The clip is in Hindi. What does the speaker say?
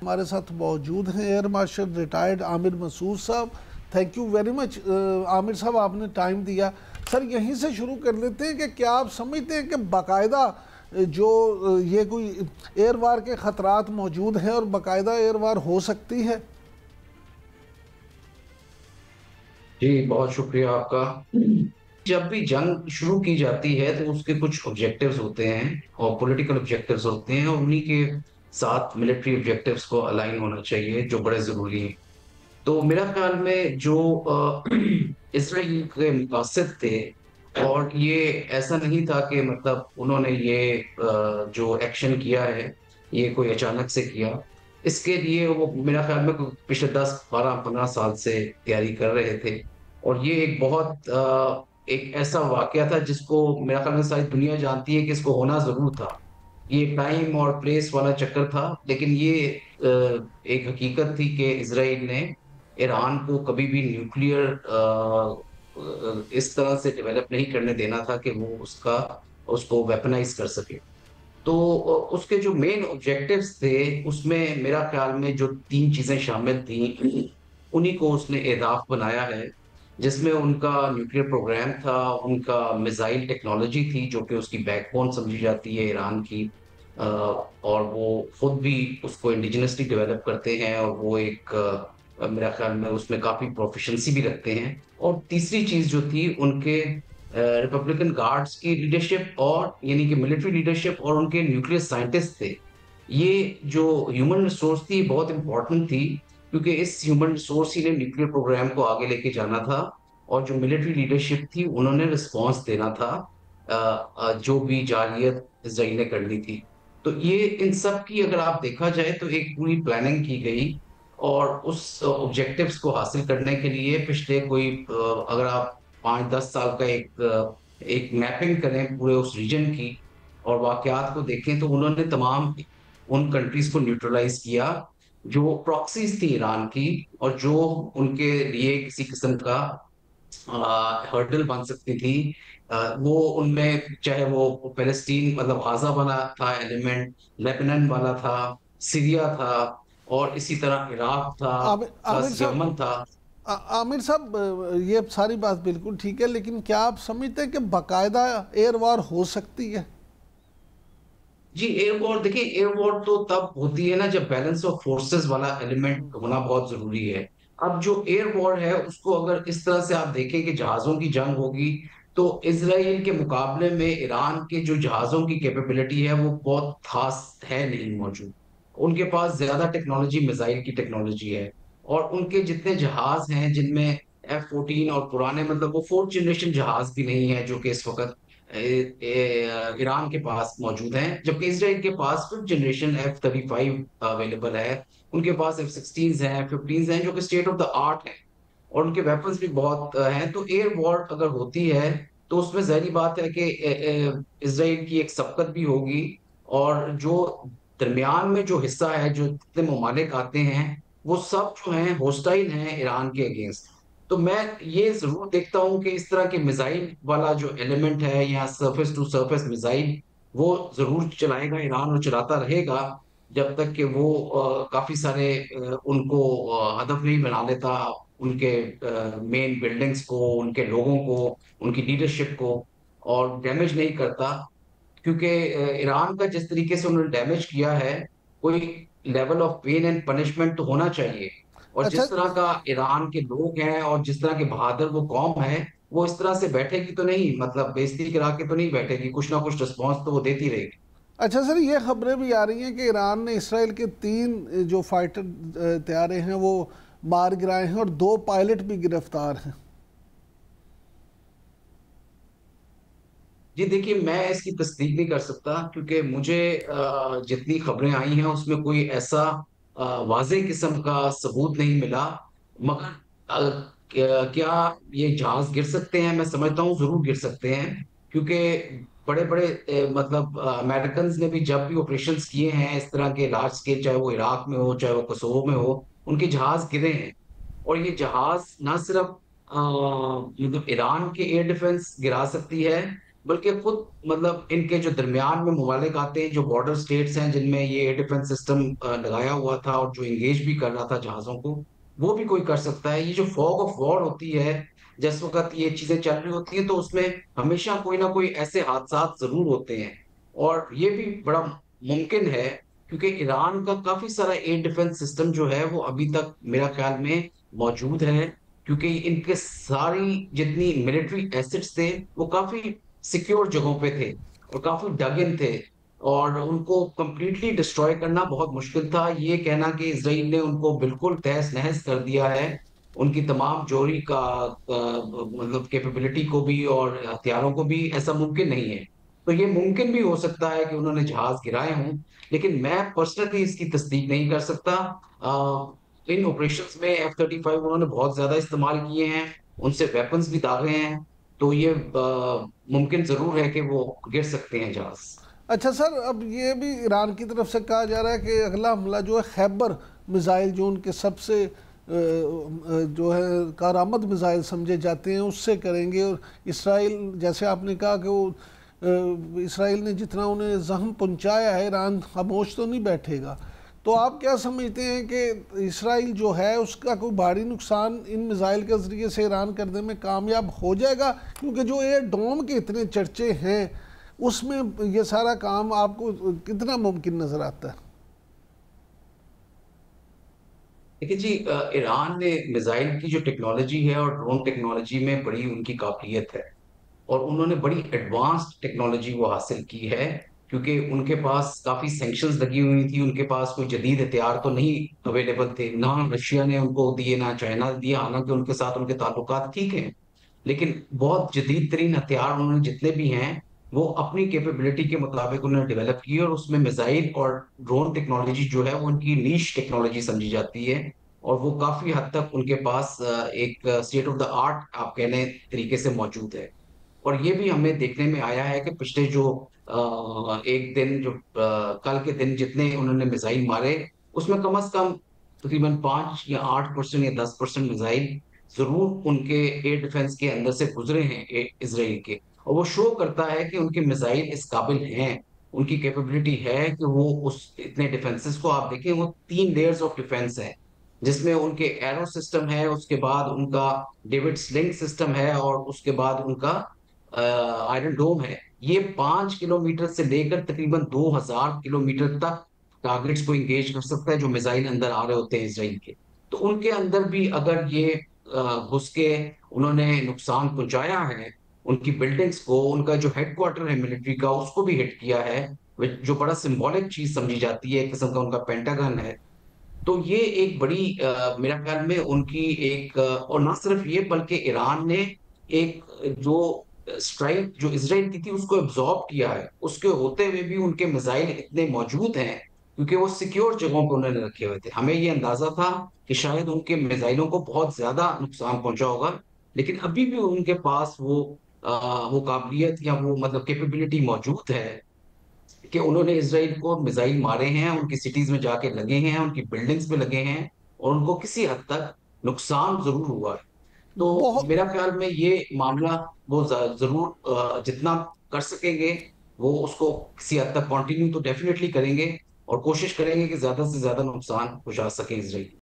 हमारे साथ मौजूद हैं air marshal retired Aamir Masood साहब। Thank you very much Aamir साहब, आपने टाइम दिया। सर यहीं से शुरू कर लेते हैं कि क्या आप समझते हैं कि बाकायदा जो ये कोई एयर वार के ख़तरात मौजूद हैं और बाकायदा एयर वार हो सकती है? जी, बहुत शुक्रिया आपका। जब भी जंग शुरू की जाती है तो उसके कुछ ऑब्जेक्टिव्स होते हैं और पॉलिटिकल ऑब्जेक्टिव्स होते हैं, और उन्हीं के साथ मिलिट्री ऑब्जेक्टिव्स को अलाइन होना चाहिए, जो बड़े ज़रूरी हैं। तो मेरा ख्याल में जो इसराइल के मकासद थे, और ये ऐसा नहीं था कि मतलब उन्होंने ये जो एक्शन किया है, ये कोई अचानक से किया। इसके लिए वो मेरा ख्याल में पिछले 10, 12, 15 साल से तैयारी कर रहे थे। और ये एक बहुत एक ऐसा वाक़या था जिसको मेरा ख्याल में सारी दुनिया जानती है कि इसको होना ज़रूर था। ये टाइम और प्लेस वाला चक्कर था, लेकिन ये एक हकीकत थी कि इज़राइल ने ईरान को कभी भी न्यूक्लियर इस तरह से डेवलप नहीं करने देना था कि वो उसका उसको वेपनाइज़ कर सके। तो उसके जो मेन ऑब्जेक्टिव्स थे, उसमें मेरा ख्याल में जो 3 चीज़ें शामिल थीं, उन्हीं को उसने अहदाफ बनाया है, जिसमें उनका न्यूक्लियर प्रोग्राम था, उनका मिसाइल टेक्नोलॉजी थी, जो कि उसकी बैकबोन समझी जाती है ईरान की। और वो खुद भी उसको इंडिजिनसली डेवलप करते हैं, और वो एक मेरा ख्याल में उसमें काफ़ी प्रोफिशिएंसी भी रखते हैं। और तीसरी चीज़ जो थी उनके रिपब्लिकन गार्ड्स की लीडरशिप, और यानी कि मिलिट्री लीडरशिप, और उनके न्यूक्लियर साइंटिस्ट थे। ये जो ह्यूमन रिसोर्स थी बहुत इम्पोर्टेंट थी, क्योंकि इस ह्यूमन रिसोर्स ही ने न्यूक्लियर प्रोग्राम को आगे लेके जाना था, और जो मिलिट्री लीडरशिप थी उन्होंने रिस्पॉन्स देना था जो भी जारहियत इज़राइल ने करनी थी। तो ये इन सब की अगर आप देखा जाए तो एक पूरी प्लानिंग की गई, और उस ऑब्जेक्टिव्स को हासिल करने के लिए पिछले कोई अगर आप 5-10 साल का एक मैपिंग करें पूरे उस रीजन की, और वाक़यात को देखें, तो उन्होंने तमाम उन कंट्रीज़ को न्यूट्रलाइज़ किया, जो प्रॉक्सीज़ थी ईरान की, और जो उनके लिए किसी किस्म का हर्डल बन सकती थी। वो उनमें चाहे वो पैलेस्टीन मतलब गाज़ा वाला था एलिमेंट, लेबनान वाला था, सीरिया था, और इसी तरह इराक था, आमिर आमिर प्लस साहब, यमन था। आमिर साहब, ये सारी बात बिल्कुल ठीक है, लेकिन क्या आप समझते हैं कि बाकायदा एयर वार हो सकती है? जी, एयर वॉर देखिए, एयर वॉर तो तब होती है ना जब बैलेंस ऑफ फोर्सेस वाला एलिमेंट होना बहुत ज़रूरी है। अब जो एयर वॉर है उसको अगर इस तरह से आप देखें कि जहाज़ों की जंग होगी, तो इज़राइल के मुकाबले में ईरान के जो जहाज़ों की कैपेबिलिटी है वो बहुत ख़ास है नहीं मौजूद। उनके पास ज़्यादा टेक्नोलॉजी मिसाइल की टेक्नोलॉजी है, और उनके जितने जहाज़ हैं जिनमें F-14 और पुराने मतलब वो 4th जनरेशन जहाज़ भी नहीं है जो कि इस वक़्त ईरान के पास मौजूद हैं, जबकि इज़राइल के पास 5th जनरेशन F-35 अवेलेबल है। उनके पास F-16s हैं, F-15s हैं, जो कि स्टेट ऑफ द आर्ट हैं, और उनके वेपन्स भी बहुत हैं। तो एयर वॉर अगर होती है, तो उसमें ज़ाहिर-सी बात है कि इज़राइल की एक सबकत भी होगी, और जो दरमियान में जो हिस्सा है, जो जितने ममालिक आते हैं, वो सब जो हैं होस्टाइल हैं ईरान के अगेंस्ट। तो मैं ये ज़रूर देखता हूँ कि इस तरह के मिसाइल वाला जो एलिमेंट है, या सरफेस टू सरफेस मिसाइल, वो ज़रूर चलाएगा ईरान, और चलाता रहेगा जब तक कि वो काफ़ी सारे उनको हदफ नहीं बना लेता, उनके मेन बिल्डिंग्स को, उनके लोगों को, उनकी लीडरशिप को, और डैमेज नहीं करता। क्योंकि ईरान का जिस तरीके से उन्होंने डैमेज किया है, कोई level of pain and punishment तो होना चाहिए। और अच्छा। जिस तरह का ईरान के लोग हैं, और जिस तरह के बहादुर वो कौम है, वो इस तरह से बैठेगी तो नहीं, मतलब बेइज्जती करा के तो नहीं बैठेगी, कुछ ना कुछ रिस्पॉन्स तो वो देती रहेगी। अच्छा सर, ये खबरें भी आ रही हैं कि ईरान ने इसराइल के 3 जो फाइटर तैयारे हैं वो मार गिराए हैं और 2 पायलट भी गिरफ्तार हैं। जी देखिए, मैं इसकी तस्दीक नहीं कर सकता, क्योंकि मुझे जितनी खबरें आई हैं उसमें कोई ऐसा वाज़ेह किस्म का सबूत नहीं मिला। मगर क्या ये जहाज़ गिर सकते हैं? मैं समझता हूँ ज़रूर गिर सकते हैं, क्योंकि बड़े-बड़े मतलब अमेरिकन्स ने भी जब भी ऑपरेशंस किए हैं इस तरह के लार्ज स्केल, चाहे वो इराक में हो, चाहे वो कोसोवो में हो, उनके जहाज़ गिरे हैं। और ये जहाज़ ना सिर्फ़ मतलब ईरान के एयर डिफेंस गिरा सकती है, बल्कि खुद मतलब इनके जो दरमियान में ममालिक आते हैं, जो बॉर्डर स्टेट्स हैं जिनमें ये एयर डिफेंस सिस्टम लगाया हुआ था और जो एंगेज भी कर रहा था जहाज़ों को, वो भी कोई कर सकता है। ये जो फॉग ऑफ वॉर होती है, जिस वक़्त ये चीज़ें चल रही होती हैं, तो उसमें हमेशा कोई ना कोई ऐसे हादसात ज़रूर होते हैं। और ये भी बड़ा मुमकिन है क्योंकि ईरान का काफ़ी सारा एयर डिफेंस सिस्टम जो है, वो अभी तक मेरा ख़्याल में मौजूद है, क्योंकि इनके सारी जितनी मिलिट्री एसेट्स थे, वो काफ़ी सिक्योर जगहों पे थे और काफ़ी डग इन थे और उनको कंप्लीटली डिस्ट्रॉय करना बहुत मुश्किल था। ये कहना कि इज़राइल ने उनको बिल्कुल तहस-नहस कर दिया है, उनकी तमाम जोहरी का मतलब कैपेबिलिटी को भी और हथियारों को भी, ऐसा मुमकिन नहीं है। तो ये मुमकिन भी हो सकता है कि उन्होंने जहाज़ गिराए हों, लेकिन मैं पर्सनली इसकी तस्दीक नहीं कर सकता। इन ऑपरेशंस में F-35 उन्होंने बहुत ज़्यादा इस्तेमाल किए हैं, उनसे वेपन्स भी दागे हैं, तो ये मुमकिन ज़रूर है कि वो गिर सकते हैं जहाज़। अच्छा सर, अब ये भी ईरान की तरफ से कहा जा रहा है कि अगला हमला जो है खैबर मिज़ाइल, जो उनके सबसे जो है कारामद मिज़ाइल समझे जाते हैं, उससे करेंगे। और इसराइल, जैसे आपने कहा कि वो इसराइल ने जितना उन्हें जख्म पहुंचाया है, ईरान खामोश तो नहीं बैठेगा। तो आप क्या समझते हैं कि इसराइल जो है उसका कोई भारी नुकसान इन मिज़ाइल के ज़रिए से ईरान करने में कामयाब हो जाएगा? क्योंकि जो एयर डोम के इतने चर्चे हैं, उसमें ये सारा काम आपको कितना मुमकिन नज़र आता है? देखिए जी, ईरान ने मिसाइल की जो टेक्नोलॉजी है और ड्रोन टेक्नोलॉजी में बड़ी उनकी काबिलियत है और उन्होंने बड़ी एडवांस्ड टेक्नोलॉजी वो हासिल की है, क्योंकि उनके पास काफ़ी सैंक्शंस लगी हुई थी, उनके पास कोई जदीद हथियार तो नहीं अवेलेबल थे, ना रशिया ने उनको दिए, ना चाइना ने दिए, हालाँकि उनके साथ उनके ताल्लुकात ठीक हैं। लेकिन बहुत जदीद तरीन हथियार उन्होंने जितने भी हैं, वो अपनी कैपेबिलिटी के मुताबिक उन्होंने डेवलप किए और उसमें मिसाइल और ड्रोन टेक्नोलॉजी जो है, वो उनकी नीश टेक्नोलॉजी समझी जाती है और वो काफ़ी हद तक उनके पास एक स्टेट ऑफ द आर्ट आप कह लें तरीके से मौजूद है। और ये भी हमें देखने में आया है कि पिछले जो एक दिन जो कल के दिन जितने उन्होंने मिसाइल मारे, उसमें कम से कम तकरीबन 5 या 8% या 10% मिसाइल ज़रूर उनके एयर डिफेंस के अंदर से गुज़रे हैं इज़राइल के। और वो शो करता है कि उनके मिसाइल इस काबिल हैं, उनकी कैपेबिलिटी है कि वो उस इतने डिफेंसेस को आप देखें, वो 3 लेयर्स ऑफ डिफेंस है, जिसमें उनके एरो सिस्टम है, उसके बाद उनका डेविड स्लिंग सिस्टम है और उसके बाद उनका आयरन डोम है। ये 5 किलोमीटर से लेकर तकरीबन 2000 किलोमीटर तक टारगेट्स को एंगेज कर सकता है, जो मिसाइल अंदर आ रहे होते हैं इज़राइल के। तो उनके अंदर भी अगर ये घुस के उन्होंने नुकसान पहुँचाया है, उनकी बिल्डिंग्स को, उनका जो हेडक्वार्टर है मिलिट्री का, उसको भी हिट किया है, जो बड़ा सिंबॉलिक चीज़ समझी जाती है, एक किस्म का उनका पेंटागन है। तो ये एक बड़ी मेरा ख्याल में उनकी एक और ना सिर्फ ये, बल्कि ईरान ने एक जो स्ट्राइक जो इज़राइल की थी उसको एब्ज़ॉर्ब किया है। उसके होते हुए भी उनके मिसाइल इतने मौजूद हैं, क्योंकि वो सिक्योर जगहों पे उन्होंने रखे हुए थे। हमें ये अंदाज़ा था कि शायद उनके मिसाइलों को बहुत ज़्यादा नुकसान पहुँचा होगा, लेकिन अभी भी उनके पास वो काबिलियत या वो मतलब कैपेबिलिटी मौजूद है कि उन्होंने इज़राइल को मिसाइल मारे हैं, उनकी सिटीज़ में जाके लगे हैं, उनकी बिल्डिंग्स पे लगे हैं और उनको किसी हद तक नुकसान ज़रूर हुआ है। तो बहुत मेरा ख्याल में ये मामला वो ज़रूर जितना कर सकेंगे, वो उसको किसी हद तक कंटिन्यू तो डेफ़िनिटली करेंगे और कोशिश करेंगे कि ज़्यादा से ज़्यादा नुकसान पहुँचा सकें इज़राइल को।